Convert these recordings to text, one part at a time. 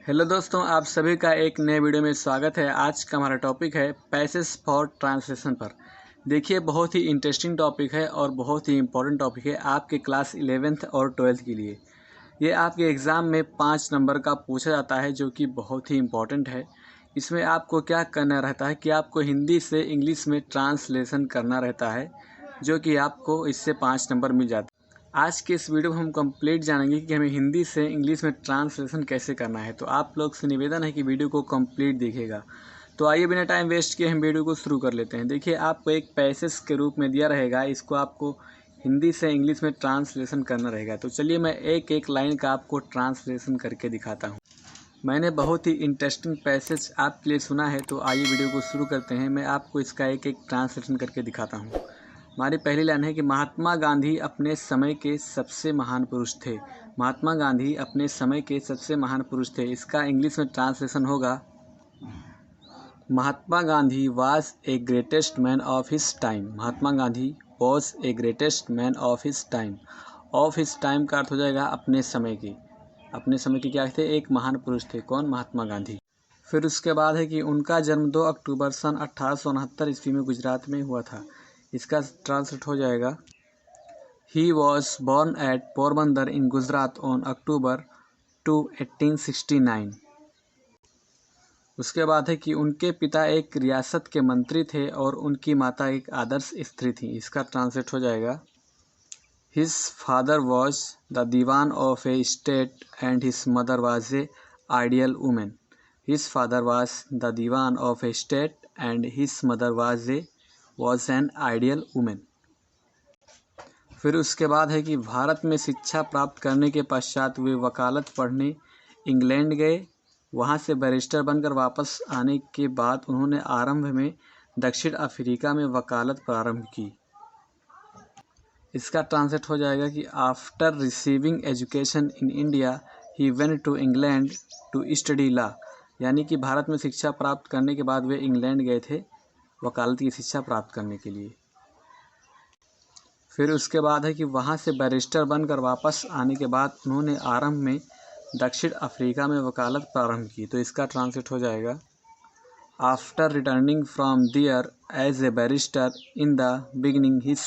Hello दोस्तों, आप सभी का एक नए वीडियो में स्वागत है। आज का हमारा टॉपिक है पैसेज फॉर ट्रांसलेशन पर। देखिए, बहुत ही इंटरेस्टिंग टॉपिक है और बहुत ही इम्पोर्टेंट टॉपिक है आपके क्लास 11th और 12th के लिए। ये आपके एग्ज़ाम में 5 नंबर का पूछा जाता है, जो कि बहुत ही इम्पोर्टेंट है। इसमें आपको क्या करना रहता है कि आपको हिंदी से इंग्लिश में ट्रांसलेशन करना रहता है, जो कि आपको इससे 5 नंबर मिल जाते हैं। आज के इस वीडियो में हम कंप्लीट जानेंगे कि हमें हिंदी से इंग्लिश में ट्रांसलेशन कैसे करना है। तो आप लोग से निवेदन है कि वीडियो को कंप्लीट देखिएगा। तो आइए बिना टाइम वेस्ट किए हम वीडियो को शुरू कर लेते हैं। देखिए, आपको एक पैसेज के रूप में दिया रहेगा, इसको आपको हिंदी से इंग्लिश में ट्रांसलेशन करना रहेगा। तो चलिए मैं एक एक लाइन का आपको ट्रांसलेशन करके दिखाता हूँ। मैंने बहुत ही इंटरेस्टिंग पैसेज आपके लिए सुना है, तो आइए वीडियो को शुरू करते हैं। मैं आपको इसका एक एक ट्रांसलेशन करके दिखाता हूँ। हमारी पहली लाइन है कि महात्मा गांधी अपने समय के सबसे महान पुरुष थे। महात्मा गांधी अपने समय के सबसे महान पुरुष थे। इसका इंग्लिश में ट्रांसलेशन होगा, Mahatma Gandhi was a greatest man of his time. Mahatma Gandhi was a greatest man of his time. Of his time का अर्थ हो जाएगा अपने समय के। अपने समय के क्या थे? एक महान पुरुष थे। कौन? महात्मा गांधी। फिर उसके बाद है कि उनका जन्म 2 अक्टूबर सन 1869 ईस्वी में गुजरात में हुआ था। इसका ट्रांसलेट हो जाएगा, he was born at Porbandar in Gujarat on October 2, 1869। उसके बाद है कि उनके पिता एक रियासत के मंत्री थे और उनकी माता एक आदर्श स्त्री थी। इसका ट्रांसलेट हो जाएगा, his father was the dewan of a state and his mother was a ideal women. His father was the dewan of a state and his mother was an ideal women. फिर उसके बाद है कि भारत में शिक्षा प्राप्त करने के पश्चात वे वकालत पढ़ने इंग्लैंड गए। वहाँ से बैरिस्टर बनकर वापस आने के बाद उन्होंने आरंभ में दक्षिण अफ्रीका में वकालत प्रारंभ की। इसका ट्रांसलेट हो जाएगा कि after receiving education in India he went to England to study law. यानी कि भारत में शिक्षा प्राप्त करने के बाद वे इंग्लैंड गए थे वकालत की शिक्षा प्राप्त करने के लिए। फिर उसके बाद है कि वहाँ से बैरिस्टर बनकर वापस आने के बाद उन्होंने आरंभ में दक्षिण अफ्रीका में वकालत प्रारंभ की। तो इसका ट्रांसलेट हो जाएगा, after returning from there as a barrister in the beginning his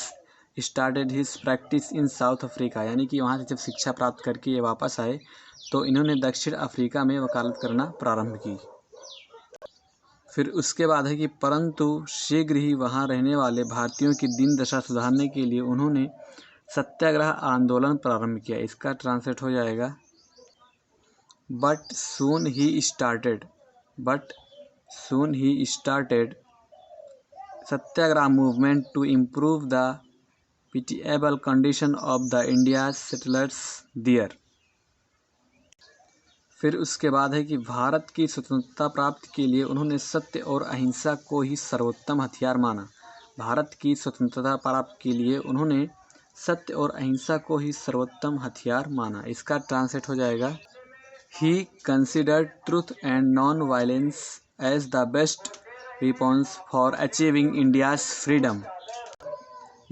started his practice in South Africa. यानी कि वहाँ से जब शिक्षा प्राप्त करके ये वापस आए तो इन्होंने दक्षिण अफ्रीका में वकालत करना प्रारंभ की। फिर उसके बाद है कि परंतु शीघ्र ही वहाँ रहने वाले भारतीयों की दीन दशा सुधारने के लिए उन्होंने सत्याग्रह आंदोलन प्रारंभ किया। इसका ट्रांसलेट हो जाएगा, बट सून ही started satyagraha movement to improve the pitiable condition of the India settlers there. फिर उसके बाद है कि भारत की स्वतंत्रता प्राप्ति के लिए उन्होंने सत्य और अहिंसा को ही सर्वोत्तम हथियार माना। भारत की स्वतंत्रता प्राप्ति के लिए उन्होंने सत्य और अहिंसा को ही सर्वोत्तम हथियार माना। इसका ट्रांसलेट हो जाएगा, he considered truth and non violence as the best weapons for achieving India's freedom.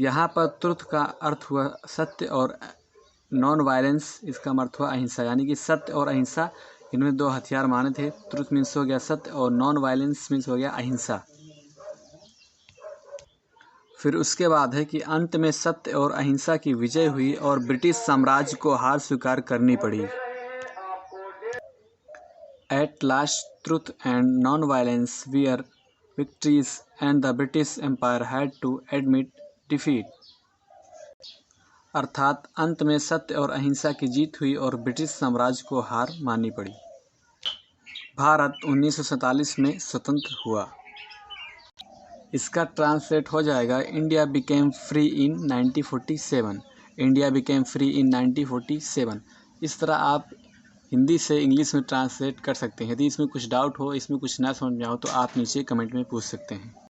यहाँ पर ट्रुथ का अर्थ हुआ सत्य और नॉन वायलेंस इसका अर्थ हुआ अहिंसा। यानी कि सत्य और अहिंसा इन्होंने 2 हथियार माने थे। ट्रुथ मीन्स हो गया सत्य और नॉन वायलेंस मीन्स हो गया अहिंसा। फिर उसके बाद है कि अंत में सत्य और अहिंसा की विजय हुई और ब्रिटिश साम्राज्य को हार स्वीकार करनी पड़ी। At last truth and non violence were victories and the British Empire had to admit defeat. अर्थात अंत में सत्य और अहिंसा की जीत हुई और ब्रिटिश साम्राज्य को हार माननी पड़ी। भारत 1947 में स्वतंत्र हुआ। इसका ट्रांसलेट हो जाएगा, India became free in 1947। India became free in 1947। इस तरह आप हिंदी से इंग्लिश में ट्रांसलेट कर सकते हैं। यदि इसमें कुछ डाउट हो, इसमें कुछ ना समझ में आओ तो आप नीचे कमेंट में पूछ सकते हैं।